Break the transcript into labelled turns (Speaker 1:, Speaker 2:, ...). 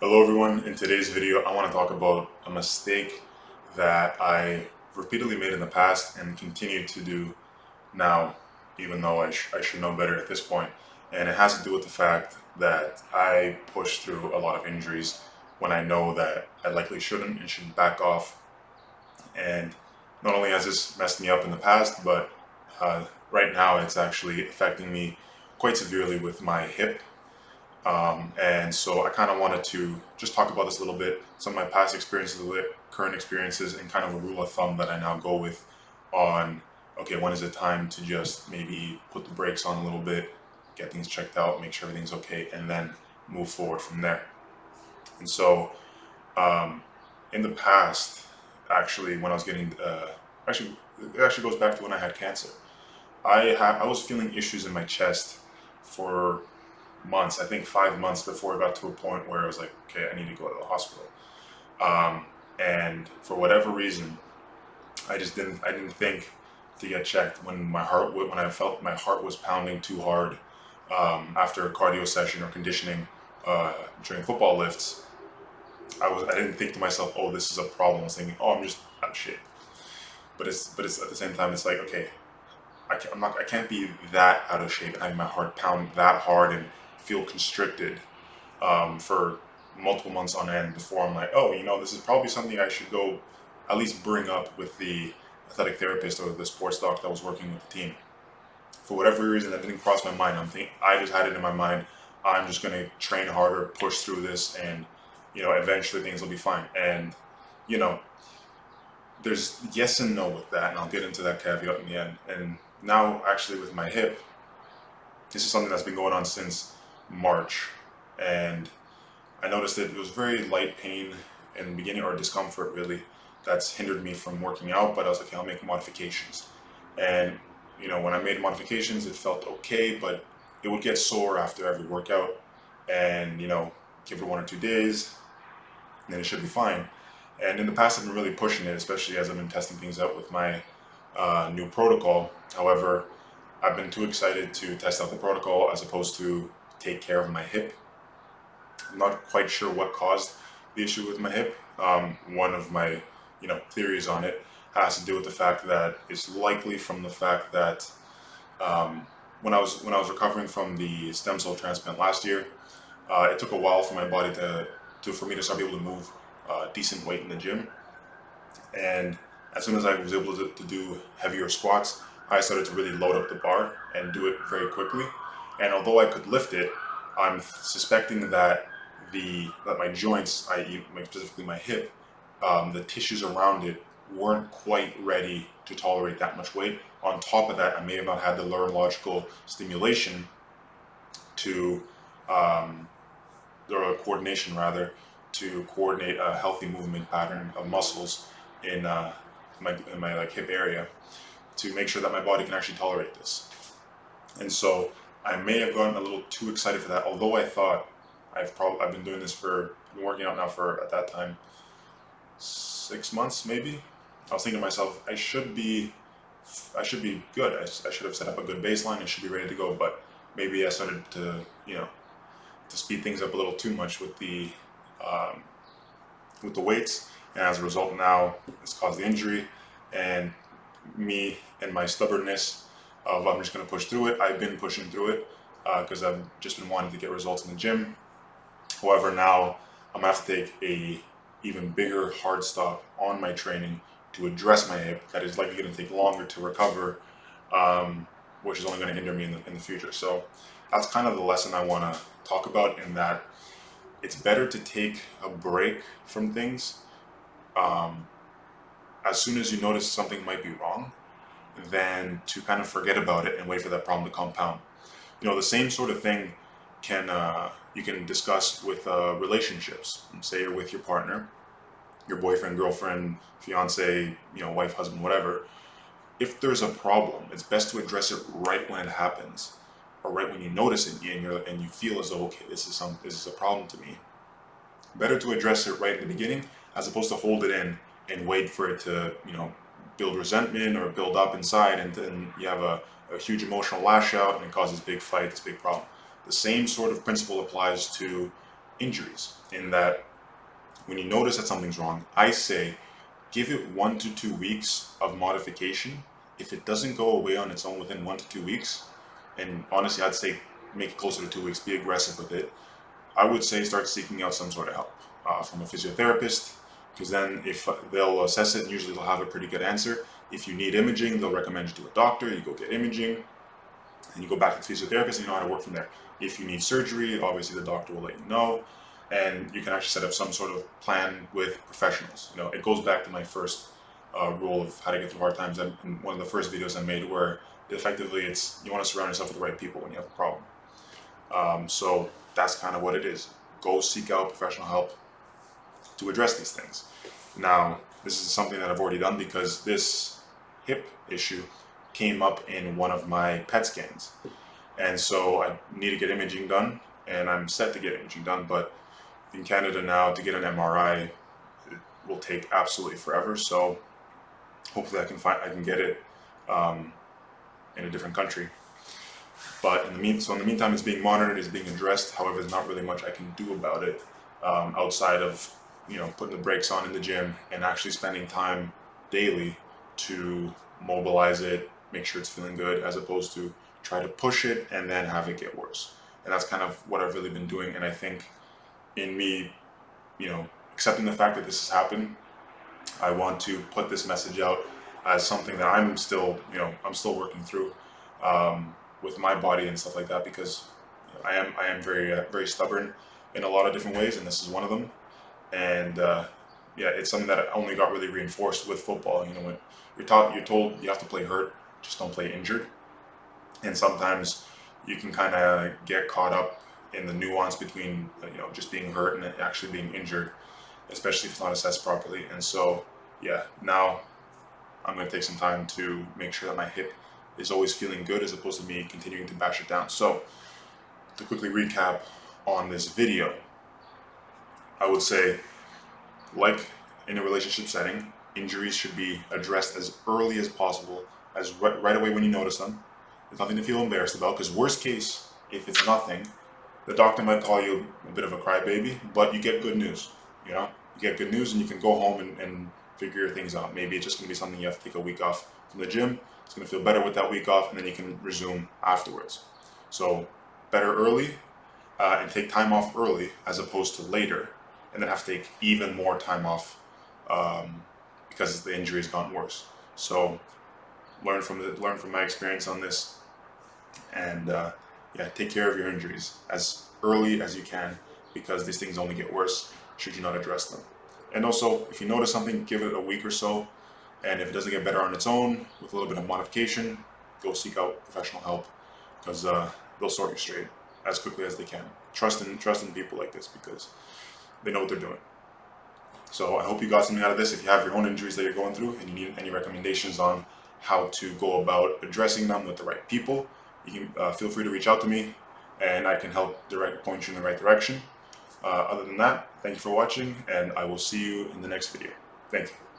Speaker 1: Hello everyone, in today's video I want to talk about a mistake that I repeatedly made in the past and continue to do now, even though I should know better at this point. And it has to do with the fact that I push through a lot of injuries when I know that I likely shouldn't and should back off. And not only has this messed me up in the past, but right now it's actually affecting me quite severely with my hip. And so I kind of wanted to just talk about this a little bit, some of my past experiences with it, current experiences, and kind of a rule of thumb that I now go with on, okay, when is it time to just maybe put the brakes on a little bit, get things checked out, make sure everything's okay, and then move forward from there. And so um, in the past, actually, when I was getting, actually, it actually goes back to when I had cancer. I was feeling issues in my chest for months, I think 5 months before it got to a point where I was like, okay, I need to go to the hospital. And for whatever reason, I didn't think to get checked when I felt my heart was pounding too hard after a cardio session or conditioning during football lifts. I didn't think to myself, oh, this is a problem. I was thinking, oh, I'm just out of shape. But it's at the same time, it's like, okay, I can't be that out of shape and having my heart pound that hard and feel constricted for multiple months on end before I'm like, oh, this is probably something I should go at least bring up with the athletic therapist or the sports doc that was working with the team. For whatever reason, that didn't cross my mind. I just had it in my mind. I'm just gonna train harder, push through this, and eventually things will be fine. And you know, there's yes and no with that, and I'll get into that caveat in the end. And now, actually, with my hip, this is something that's been going on since March, and I noticed that it was very light pain in the beginning, or discomfort really, that's hindered me from working out. But I was like, okay, I'll make modifications. And when I made modifications, it felt okay, but it would get sore after every workout. And give it 1 or 2 days, and then it should be fine. And in the past, I've been really pushing it, especially as I've been testing things out with my new protocol. However, I've been too excited to test out the protocol as opposed to take care of my hip. I'm not quite sure what caused the issue with my hip. One of my, theories on it has to do with the fact that it's likely from the fact that when I was recovering from the stem cell transplant last year, it took a while for my body to for me to start be able to move decent weight in the gym. And as soon as I was able to do heavier squats, I started to really load up the bar and do it very quickly. And although I could lift it, I'm suspecting that my joints, i.e., specifically my hip, the tissues around it weren't quite ready to tolerate that much weight. On top of that, I may have not had the neurological stimulation to, or coordination rather, to coordinate a healthy movement pattern of muscles in my like hip area to make sure that my body can actually tolerate this. And so I may have gotten a little too excited for that. Although I thought I've been doing this I've been working out now for at that time 6 months maybe. I was thinking to myself, I should be good. I should have set up a good baseline and should be ready to go. But maybe I started to to speed things up a little too much um, with the weights, and as a result, now it's caused the injury. And me and my stubbornness of I'm just going to push through it. I've been pushing through it because I've just been wanting to get results in the gym. However, now I'm gonna have to take a even bigger hard stop on my training to address my hip. That is likely going to take longer to recover, um, which is only going to hinder me in the future. So that's kind of the lesson I want to talk about. In that it's better to take a break from things um, as soon as you notice something might be wrong, than to kind of forget about it and wait for that problem to compound. The same sort of thing you can discuss with relationships. Say you're with your partner, your boyfriend, girlfriend, fiance, wife, husband, whatever. If there's a problem, it's best to address it right when it happens, or right when you notice it, and you feel as though, okay, this is a problem to me. Better to address it right in the beginning as opposed to hold it in and wait for it to build resentment or build up inside, and then you have a huge emotional lash out and it causes big fight, this big problem. The same sort of principle applies to injuries, in that when you notice that something's wrong, I say give it 1 to 2 weeks of modification. If it doesn't go away on its own within 1 to 2 weeks, and honestly, I'd say make it closer to 2 weeks, be aggressive with it. I would say start seeking out some sort of help from a physiotherapist, because then if they'll assess it, usually they'll have a pretty good answer. If you need imaging, they'll recommend you to a doctor. You go get imaging, and you go back to the physiotherapist, and you know how to work from there. If you need surgery, obviously the doctor will let you know, and you can actually set up some sort of plan with professionals. You know, it goes back to my first rule of how to get through hard times, and one of the first videos I made, where effectively it's you want to surround yourself with the right people when you have a problem. So that's kind of what it is. Go seek out professional help to address these things. Now, this is something that I've already done because this hip issue came up in one of my PET scans. And so I need to get imaging done, and I'm set to get imaging done, but in Canada now, to get an MRI, it will take absolutely forever. So hopefully I can get it in a different country. But in the meantime, it's being monitored, it's being addressed. However, there's not really much I can do about it outside of putting the brakes on in the gym and actually spending time daily to mobilize it, make sure it's feeling good, as opposed to try to push it and then have it get worse. And that's kind of what I've really been doing. And I think in me, accepting the fact that this has happened, I want to put this message out as something that I'm still working through with my body and stuff like that, because I am very stubborn in a lot of different ways, and this is one of them. And it's something that only got really reinforced with football. When you're told you have to play hurt, just don't play injured. And sometimes you can kind of get caught up in the nuance between just being hurt and actually being injured, especially if it's not assessed properly. And so now I'm going to take some time to make sure that my hip is always feeling good, as opposed to me continuing to bash it down. So to quickly recap on this video, I would say, like in a relationship setting, injuries should be addressed as early as possible, as right away when you notice them. There's nothing to feel embarrassed about, because worst case, if it's nothing, the doctor might call you a bit of a crybaby, but you get good news. You get good news, and you can go home and figure things out. Maybe it's just going to be something you have to take a week off from the gym. It's going to feel better with that week off, and then you can resume afterwards. So better early, and take time off early as opposed to later, and then have to take even more time off because the injury has gotten worse. So learn from my experience on this, and take care of your injuries as early as you can, because these things only get worse should you not address them. And also, if you notice something, give it a week or so, and if it doesn't get better on its own with a little bit of modification, go seek out professional help, because they'll sort you straight as quickly as they can. Trust in people like this, because they know what they're doing. So I hope you got something out of this. If you have your own injuries that you're going through and you need any recommendations on how to go about addressing them with the right people, you can feel free to reach out to me, and I can help point you in the right direction. Other than that, thank you for watching, and I will see you in the next video. Thank you.